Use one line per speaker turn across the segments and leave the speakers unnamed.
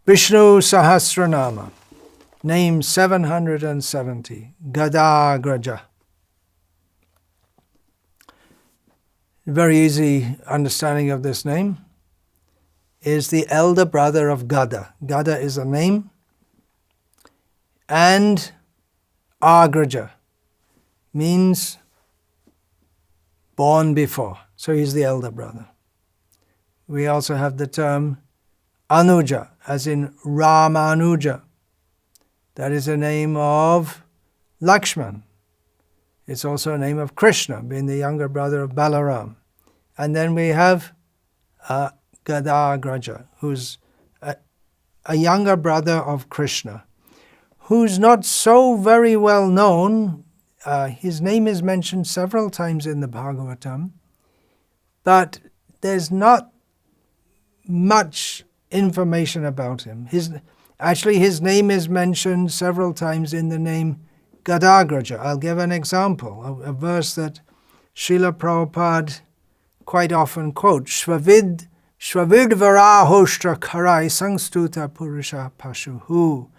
Vishnu Sahasranama, name 770, Gadagraja. Very easy understanding of this name is the elder brother of Gada. Gada is a name, and Agraja means born before. So he's the elder brother. We also have the term Anuja, as in Ramanuja. That is a name of Lakshman. It's also a name of Krishna, being the younger brother of Balaram. And then we have Gadagraja, who's a younger brother of Krishna, who's not so very well known. His name is mentioned several times in the Bhagavatam, but there's not much information about him. His name is mentioned several times in the name Gadagraja. I'll give an example, a verse that Srila Prabhupada quite often quotes. Shvavid varahoshtra karai sangstuta purusha pashuhu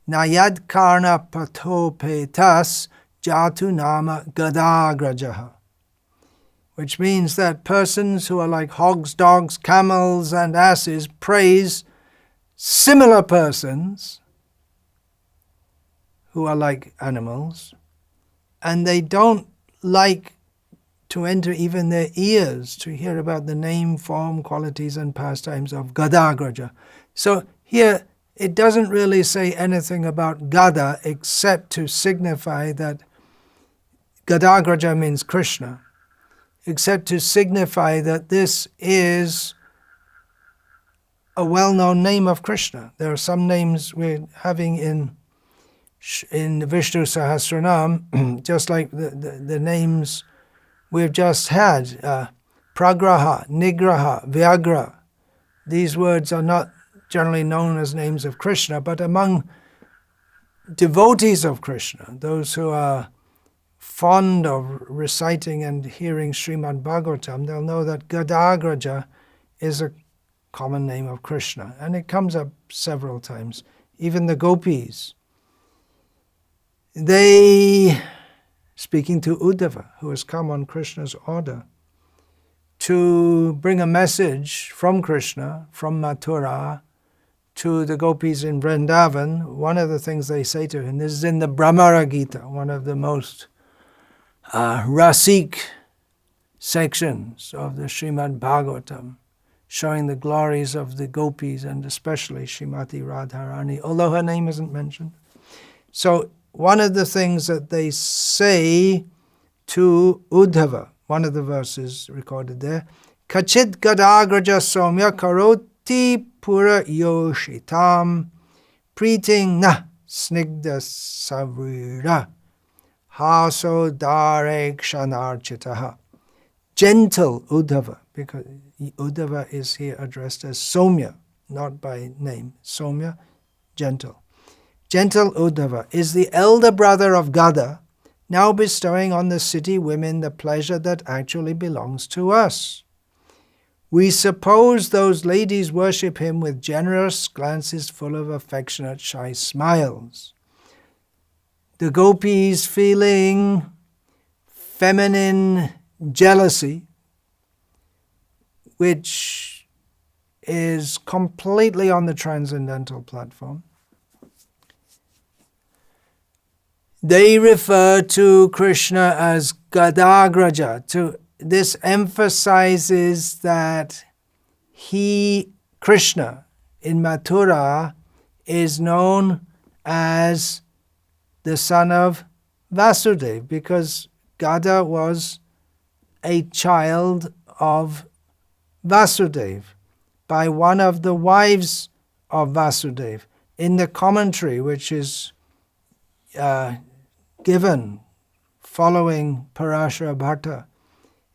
nayad karna pato petas jatu nama Gadagrajaha. Which means that persons who are like hogs, dogs, camels, and asses praise similar persons who are like animals, and they don't like to enter even their ears to hear about the name, form, qualities, and pastimes of Gadagraja. So here it doesn't really say anything about Gada except to signify that Gadagraja means Krishna, except to signify that this is a well-known name of Krishna. There are some names we're having in Vishnu Sahasranama, just like the names we've just had, Pragraha, Nigraha, Vyagra. These words are not generally known as names of Krishna, but among devotees of Krishna, those who are fond of reciting and hearing Srimad Bhagavatam, they'll know that Gadagraja is a common name of Krishna, and it comes up several times. Even the Gopis, they, speaking to Uddhava, who has come on Krishna's order to bring a message from Krishna, from Mathura, to the Gopis in Vrindavan, one of the things they say to him, this is in the Brahmara Gita, one of the most Rasik sections of the Srimad Bhagavatam, showing the glories of the Gopis and especially Srimati Radharani, although her name isn't mentioned. So one of the things that they say to Uddhava, one of the verses recorded there, Kachit Gadagraja Somya Karoti Pura Yoshitam Preeting Na Snigda Savrira Haso Dare Kshanarchitaha. Gentle Uddhava, because Uddhava is here addressed as Somya, not by name. Somya, gentle. Gentle Uddhava is the elder brother of Gada, now bestowing on the city women the pleasure that actually belongs to us. We suppose those ladies worship him with generous glances full of affectionate, shy smiles. The gopis feeling feminine jealousy, which is completely on the transcendental platform. They refer to Krishna as Gadagraja. This emphasizes that Krishna, in Mathura, is known as the son of Vasudeva, because Gada was a child of Vasudeva by one of the wives of Vasudeva. In the commentary, which is given following Parashara Bhatta,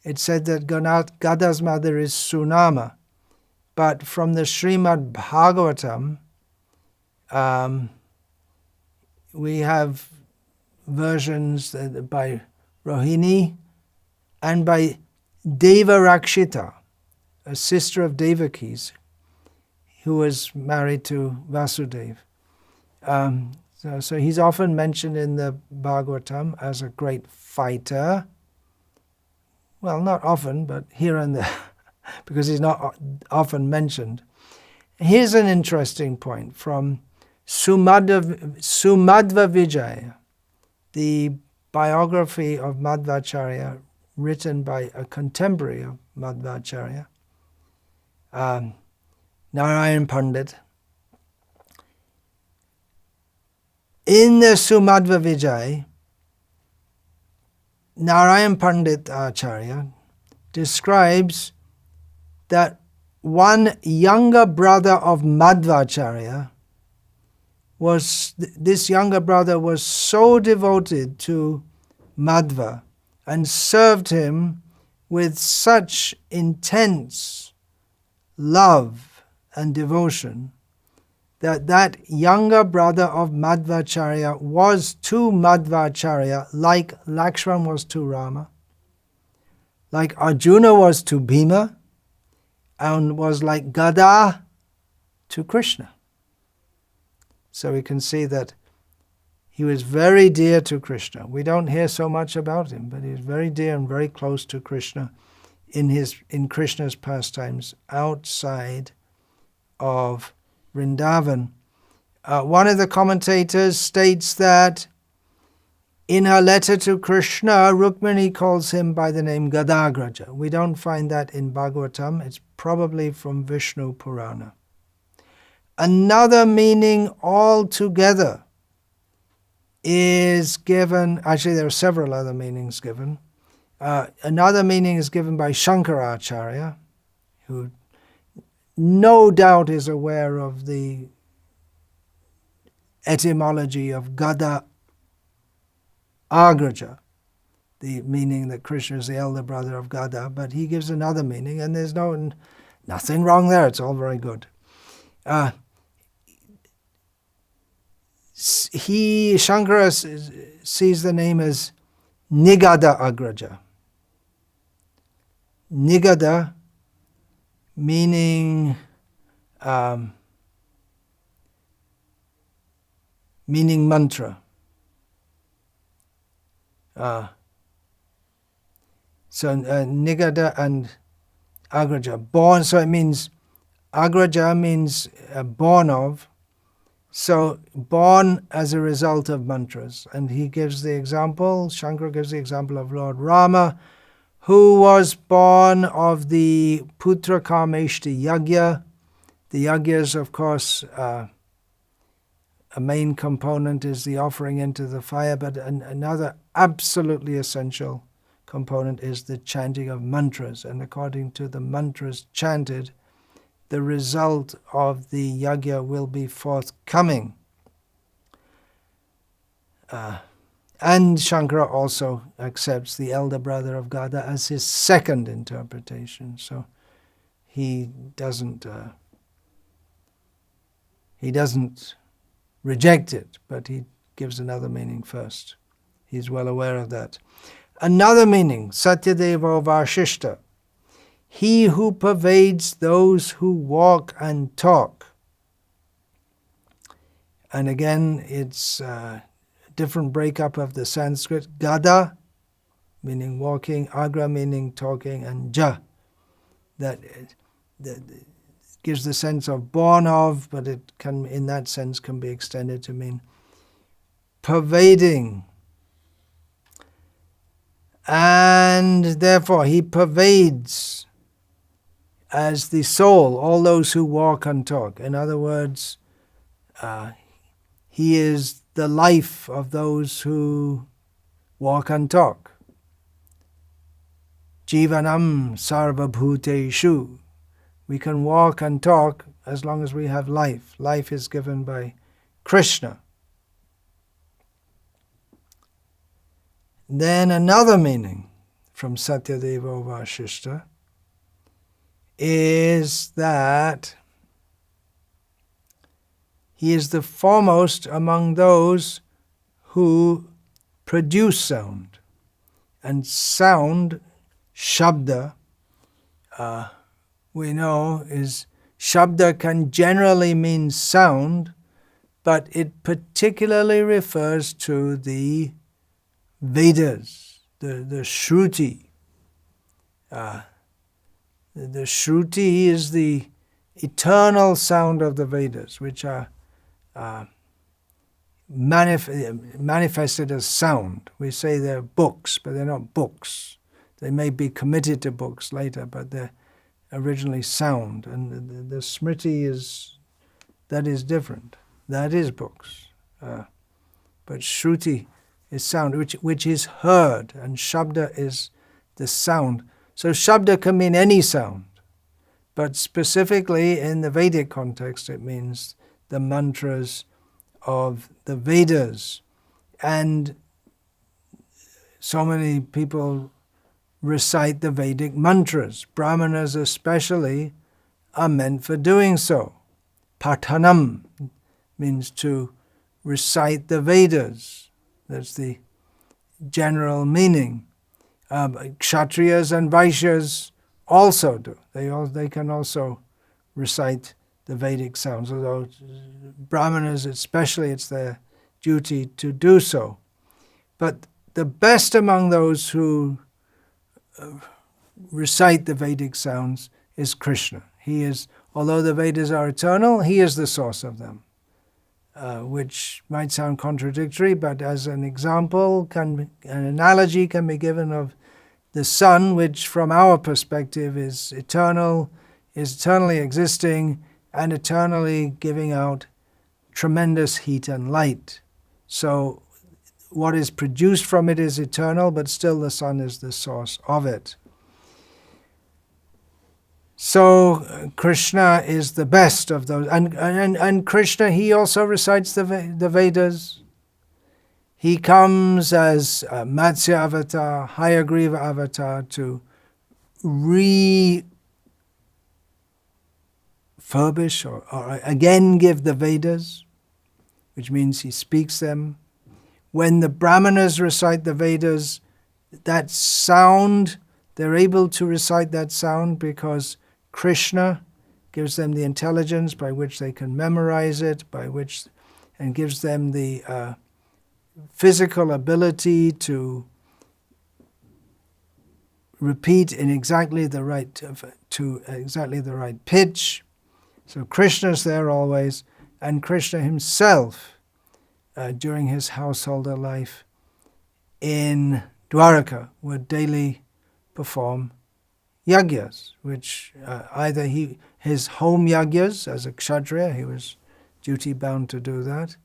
it said that Gada's mother is Sunama, but from the Srimad Bhagavatam, we have versions by Rohini and by Deva Rakshita, a sister of Devaki's. who was married to Vasudeva. So he's often mentioned in the Bhagavatam as a great fighter. Well, not often, but here and there, because he's not often mentioned. Here's an interesting point from Sumadhva Vijaya, the biography of Madhvacharya written by a contemporary of Madhvacharya, Narayan Pandit. In the Sumadhva Vijay, Narayan Pandit Acharya describes that one younger brother of Madhvacharya this younger brother was so devoted to Madhva and served him with such intense love and devotion that younger brother of Madhvacharya was to Madhvacharya like Lakshman was to Rama, like Arjuna was to Bhima, and was like Gada to Krishna. So we can see that he was very dear to Krishna. We don't hear so much about him, but he was very dear and very close to Krishna in Krishna's pastimes outside of Vrindavan. One of the commentators states that in her letter to Krishna, Rukmini calls him by the name Gadagraja. We don't find that in Bhagavatam. It's probably from Vishnu Purana. Another meaning altogether is given, actually there are several other meanings given. Another meaning is given by Shankaracharya, who no doubt is aware of the etymology of Gada Agraja, the meaning that Krishna is the elder brother of Gada, but he gives another meaning, and there's nothing wrong there. It's all very good. Shankara sees the name as Nigada Agraja. Nigada meaning mantra. So Nigada and Agraja, born. So it means Agraja means born of. So born as a result of mantras. And he gives the example, Shankara gives the example of Lord Rama, who was born of the Putra Kameshti Yagya. The Yagyas, of course, a main component is the offering into the fire, but another absolutely essential component is the chanting of mantras. And according to the mantras chanted, the result of the yagya will be forthcoming. And Shankara also accepts the elder brother of Gada as his second interpretation. So he doesn't reject it, but he gives another meaning first. He's well aware of that. Another meaning, Satyadeva Vashishta, he who pervades those who walk and talk. And again, it's a different breakup of the Sanskrit. Gada, meaning walking, Agra, meaning talking, and Ja, that gives the sense of born of, but it can, in that sense, can be extended to mean pervading. And therefore, he pervades as the soul all those who walk and talk. In other words, he is the life of those who walk and talk. Jivanam sarva bhuteshu. We can walk and talk as long as we have life. Life is given by Krishna. Then another meaning from Satyadeva Vashishta is that he is the foremost among those who produce sound. And sound, shabda, we know is Shabda can generally mean sound, but it particularly refers to the Vedas, the Shruti. The Shruti is the eternal sound of the Vedas, which are manifested as sound. We say they're books, but they're not books. They may be committed to books later, but they're originally sound. And the Smriti is different. That is books. But Shruti is sound, which is heard, and Shabda is the sound. So Shabda can mean any sound, but specifically in the Vedic context it means the mantras of the Vedas. And so many people recite the Vedic mantras. Brahmanas especially are meant for doing so. Pathanam means to recite the Vedas. That's the general meaning. Kshatriyas and Vaishyas also do. They can also recite the Vedic sounds, although Brahmanas especially, it's their duty to do so. But the best among those who recite the Vedic sounds is Krishna. He is, although the Vedas are eternal, he is the source of them, which might sound contradictory, but as an example, an analogy can be given of the sun, which from our perspective is eternal, is eternally existing, and eternally giving out tremendous heat and light. So what is produced from it is eternal, but still the sun is the source of it. So Krishna is the best of those. And Krishna, he also recites the Vedas. He comes as Matsya avatar, Hayagriva avatar, to refurbish or again give the Vedas, which means he speaks them. When the Brahmanas recite the Vedas, that sound, they're able to recite that sound because Krishna gives them the intelligence by which they can memorize it, and gives them the physical ability to repeat in exactly the right pitch. So Krishna's there always, and Krishna himself, during his householder life in Dwaraka, would daily perform yagyas, which either his home yagyas as a kshatriya, he was duty bound to do that,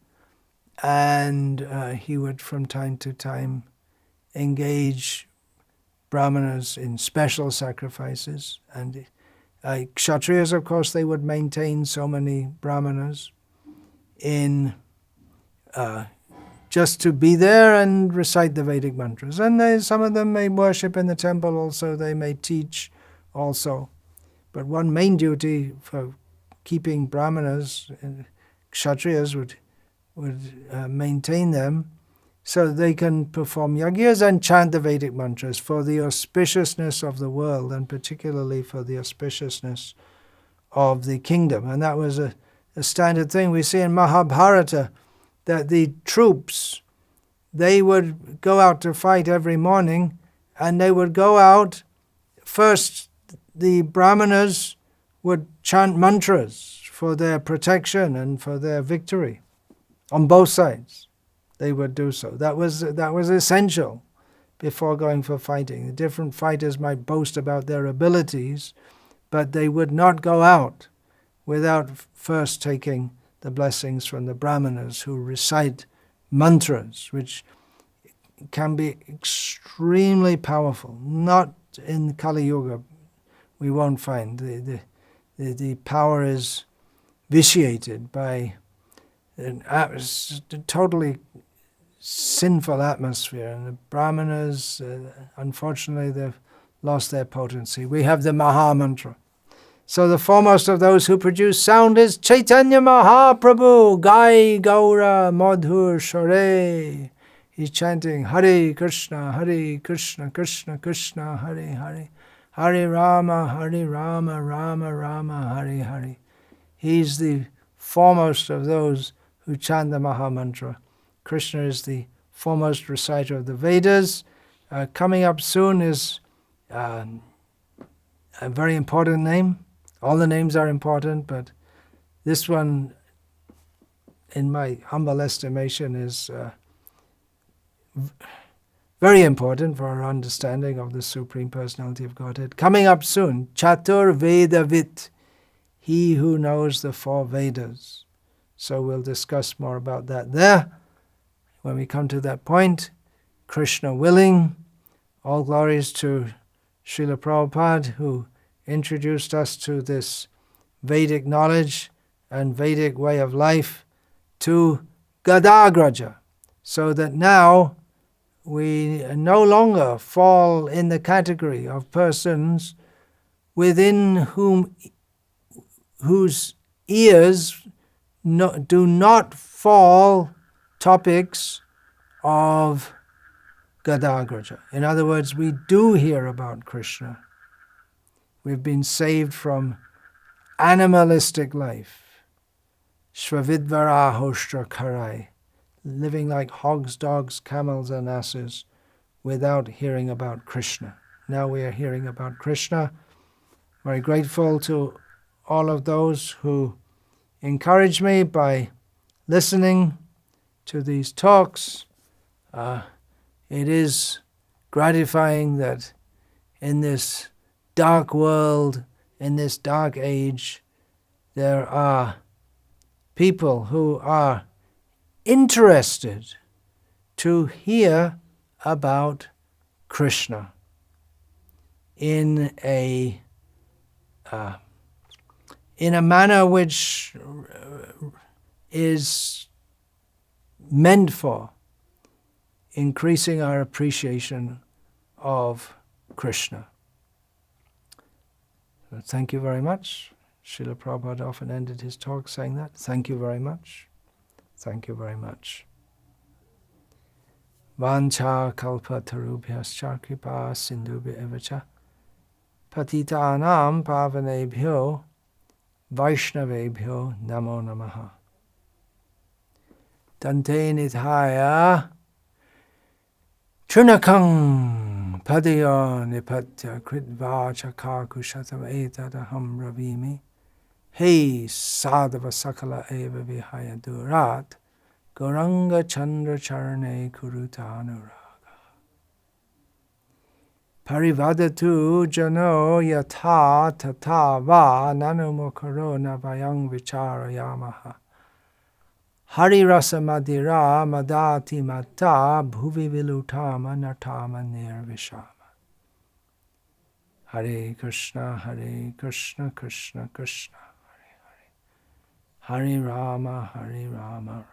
and he would from time to time engage brahmanas in special sacrifices. And kshatriyas, of course, they would maintain so many brahmanas in just to be there and recite the Vedic mantras. And some of them may worship in the temple also, they may teach also. But one main duty for keeping brahmanas, kshatriyas would maintain them so they can perform yagyas and chant the Vedic mantras for the auspiciousness of the world, and particularly for the auspiciousness of the kingdom. And that was a standard thing. We see in Mahabharata that the troops, they would go out to fight every morning, and they would go out, first the brahmanas would chant mantras for their protection and for their victory. On both sides, they would do so. That was essential before going for fighting. The different fighters might boast about their abilities, but they would not go out without first taking the blessings from the brahmanas, who recite mantras, which can be extremely powerful. Not in Kali Yuga, we won't find. The power is vitiated by a totally sinful atmosphere, and the brahmanas, unfortunately, they've lost their potency. We have the Maha Mantra. So the foremost of those who produce sound is Chaitanya Mahaprabhu, Gai Gaura Madhur Shore. He's chanting Hare Krishna, Krishna Krishna, Hare Hare, Hare Rama, Rama Rama, Hare Hare. He's the foremost of those who chant the Mahamantra. Krishna is the foremost reciter of the Vedas. Coming up soon is a very important name. All the names are important, but this one, in my humble estimation, is very important for our understanding of the Supreme Personality of Godhead. Coming up soon, Chatur Vedavit, he who knows the 4 Vedas. So we'll discuss more about that there when we come to that point. Krishna willing, all glories to Srila Prabhupada, who introduced us to this Vedic knowledge and Vedic way of life, to Gadagraja, so that now we no longer fall in the category of persons within whose ears do not fall topics of Gadagraja. In other words, we do hear about Krishna. We've been saved from animalistic life, Shvavidvara Hoshtra Karai, living like hogs, dogs, camels, and asses without hearing about Krishna. Now we are hearing about Krishna. Very grateful to all of those who encourage me by listening to these talks. It is gratifying that in this dark world, in this dark age, there are people who are interested to hear about Krishna in a manner which is meant for increasing our appreciation of Krishna. So thank you very much. Srila Prabhupada often ended his talk saying that. Thank you very much. Thank you very much. Vancha kalpatarubhyascha kripa sindhubhya evacha patitanam pavanebhyo vaishnavebhyo namo namaha. Dante nithaya chunakang padayo nipatya kritva chakakushatam etadaham ravimi Hey sadhava sakala eva vihaya durat Gauranga chandra charane kuruta anuraga Parivadatu jano yatha tata va nanumukaro navayang vichara yamaha Hari rasa madira madati mata bhuvi vilutama natama nirvishama Hare Krishna, Krishna Krishna, Hare Rama, Rama